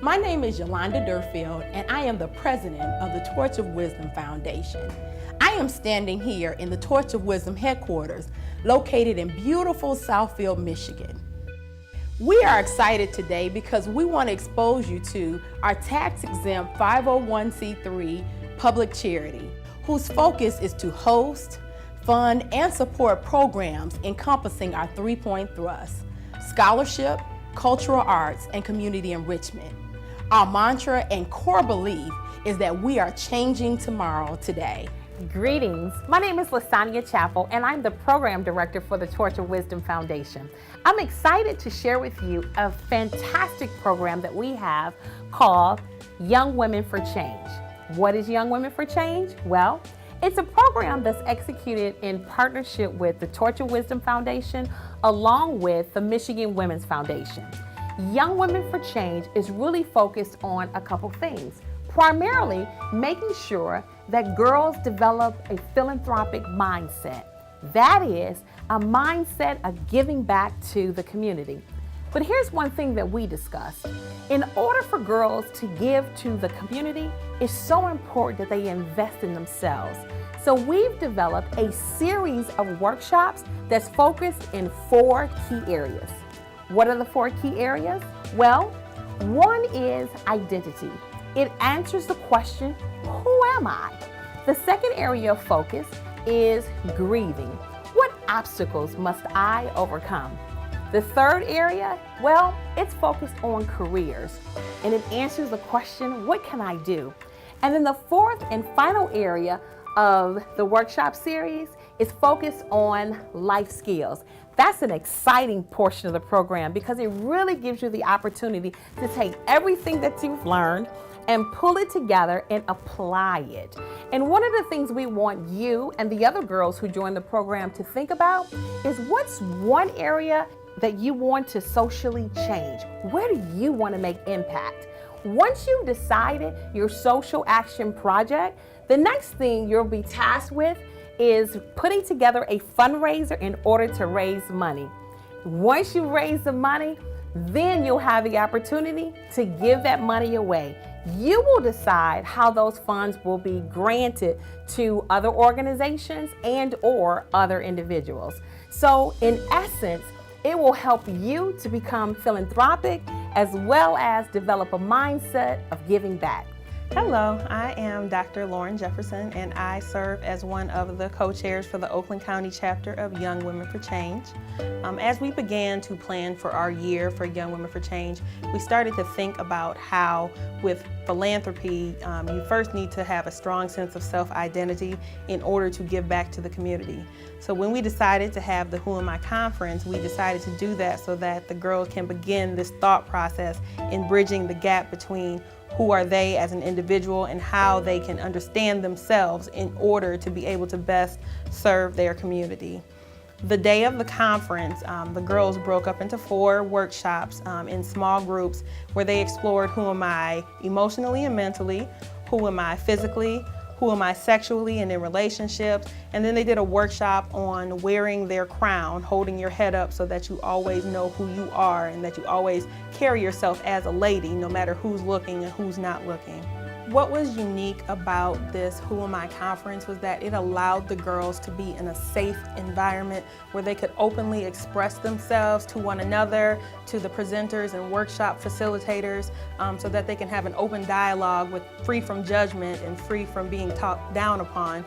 My name is Yolanda Durfield, and I am the president of the Torch of Wisdom Foundation. I am standing here in the Torch of Wisdom headquarters, located in beautiful Southfield, Michigan. We are excited today because we want to expose you to our tax-exempt 501c3 public charity, whose focus is to host, fund, and support programs encompassing our three-point thrust: scholarship, cultural arts, and community enrichment. Our mantra and core belief is that we are changing tomorrow today. Greetings, my name is Lasania Chappell and I'm the Program Director for the Torch of Wisdom Foundation. I'm excited to share with you a fantastic program that we have called Young Women for Change. What is Young Women for Change? Well, it's a program that's executed in partnership with the Torch of Wisdom Foundation along with the Michigan Women's Foundation. Young Women for Change is really focused on a couple things. Primarily, making sure that girls develop a philanthropic mindset. That is, a mindset of giving back to the community. But here's one thing that we discussed. In order for girls to give to the community, it's so important that they invest in themselves. So we've developed a series of workshops that's focused in 4 key areas. What are the 4 key areas? Well, one is identity. It answers the question, who am I? The second area of focus is grieving. What obstacles must I overcome? The third area, well, it's focused on careers, and it answers the question, what can I do? And then the fourth and final area of the workshop series is focused on life skills. That's an exciting portion of the program because it really gives you the opportunity to take everything that you've learned and pull it together and apply it. And one of the things we want you and the other girls who join the program to think about is what's one area that you want to socially change? Where do you want to make impact? Once you've decided your social action project, the next thing you'll be tasked with is putting together a fundraiser in order to raise money. Once you raise the money, then you'll have the opportunity to give that money away. You will decide how those funds will be granted to other organizations and or other individuals. So in essence, it will help you to become philanthropic as well as develop a mindset of giving back. Hello, I am Dr. Lauren Jefferson and I serve as one of the co-chairs for the Oakland County chapter of Young Women for Change. As we began to plan for our year for Young Women for Change, we started to think about how with philanthropy, you first need to have a strong sense of self-identity in order to give back to the community. So when we decided to have the Who Am I conference, we decided to do that so that the girls can begin this thought process in bridging the gap between who are they as an individual and how they can understand themselves in order to be able to best serve their community. The day of the conference, the girls broke up into 4 workshops in small groups where they explored who am I emotionally and mentally, who am I physically, who am I sexually and in relationships, and then they did a workshop on wearing their crown, holding your head up so that you always know who you are and that you always carry yourself as a lady no matter who's looking and who's not looking. What was unique about this Who Am I conference was that it allowed the girls to be in a safe environment where they could openly express themselves to one another, to the presenters and workshop facilitators, so that they can have an open dialogue free from judgment and free from being talked down upon,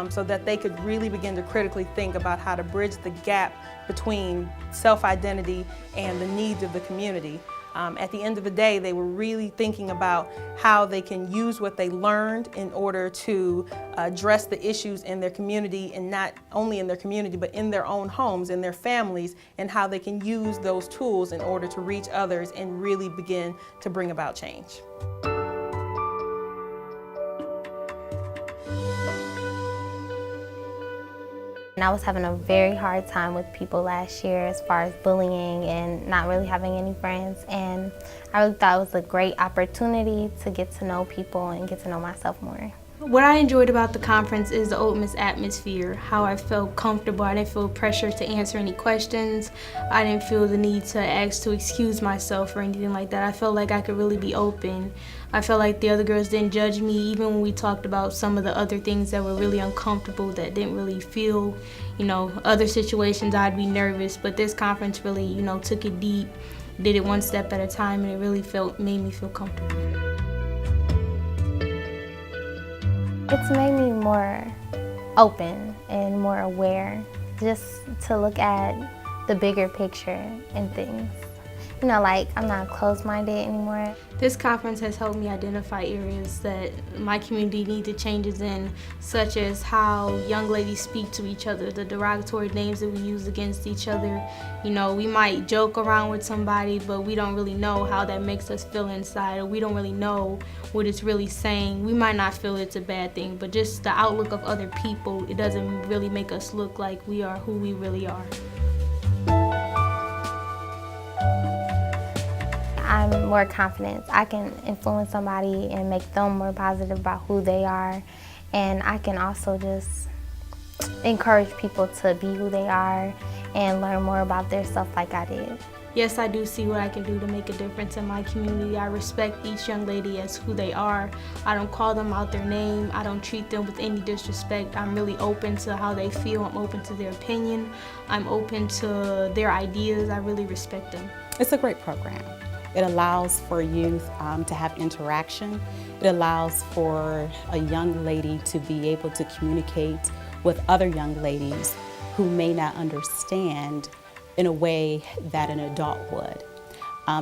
so that they could really begin to critically think about how to bridge the gap between self-identity and the needs of the community. At the end of the day, they were really thinking about how they can use what they learned in order to address the issues in their community, and not only in their community, but in their own homes, in their families, and how they can use those tools in order to reach others and really begin to bring about change. And I was having a very hard time with people last year as far as bullying and not really having any friends. And I really thought it was a great opportunity to get to know people and get to know myself more. What I enjoyed about the conference is the openness atmosphere, how I felt comfortable. I didn't feel pressure to answer any questions. I didn't feel the need to ask to excuse myself or anything like that. I felt like I could really be open. I felt like the other girls didn't judge me, even when we talked about some of the other things that were really uncomfortable, that didn't really feel, other situations I'd be nervous. But this conference really, took it deep, did it one step at a time, and it really made me feel comfortable. It's made me more open and more aware, just to look at the bigger picture and things. Like I'm not closed-minded anymore. This conference has helped me identify areas that my community needs changes in, such as how young ladies speak to each other, the derogatory names that we use against each other. We might joke around with somebody, but we don't really know how that makes us feel inside, or we don't really know what it's really saying. We might not feel it's a bad thing, but just the outlook of other people, it doesn't really make us look like we are who we really are. I'm more confident. I can influence somebody and make them more positive about who they are. And I can also just encourage people to be who they are and learn more about their stuff like I did. Yes, I do see what I can do to make a difference in my community. I respect each young lady as who they are. I don't call them out their name. I don't treat them with any disrespect. I'm really open to how they feel. I'm open to their opinion. I'm open to their ideas. I really respect them. It's a great program. It allows for youth to have interaction. It allows for a young lady to be able to communicate with other young ladies who may not understand in a way that an adult would.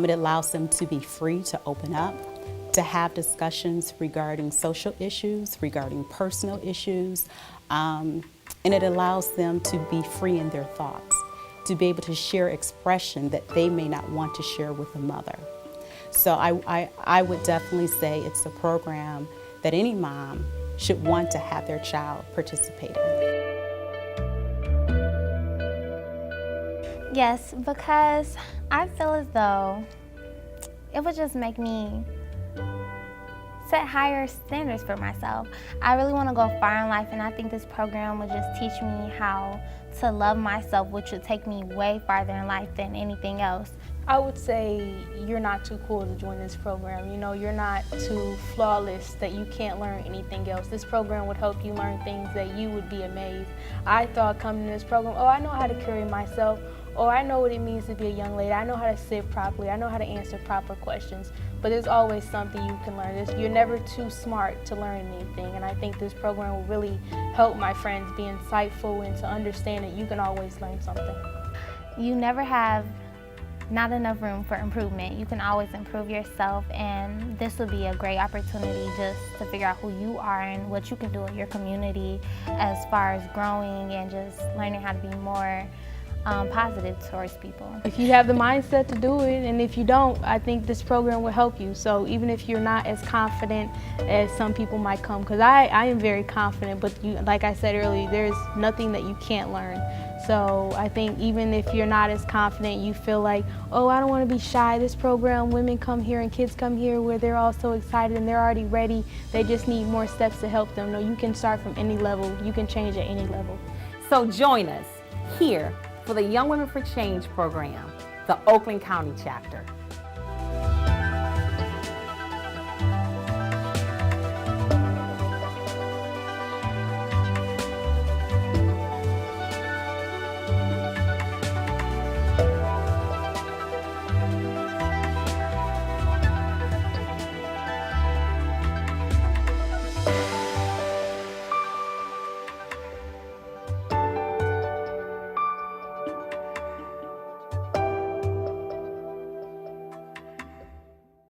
It allows them to be free to open up, to have discussions regarding social issues, regarding personal issues, and it allows them to be free in their thoughts, to be able to share expression that they may not want to share with a mother. So I would definitely say it's a program that any mom should want to have their child participate in. Yes, because I feel as though it would just make me set higher standards for myself. I really want to go far in life, and I think this program would just teach me how to love myself, which would take me way farther in life than anything else. I would say you're not too cool to join this program. You're not too flawless that you can't learn anything else. This program would help you learn things that you would be amazed. I thought coming to this program, I know how to carry myself, or I know what it means to be a young lady. I know how to sit properly. I know how to answer proper questions. But there's always something you can learn. You're never too smart to learn anything. And I think this program will really help my friends be insightful and to understand that you can always learn something. You never have not enough room for improvement. You can always improve yourself, and this would be a great opportunity just to figure out who you are and what you can do in your community as far as growing and just learning how to be more positive towards people. If you have the mindset to do it, and if you don't, I think this program will help you. So even if you're not as confident as some people might come, because I am very confident, but like I said earlier, there's nothing that you can't learn. So I think even if you're not as confident, you feel like, I don't want to be shy. This program, women come here and kids come here where they're all so excited and they're already ready. They just need more steps to help them. No, you can start from any level. You can change at any level. So join us here for the Young Women for Change program, the Oakland County chapter.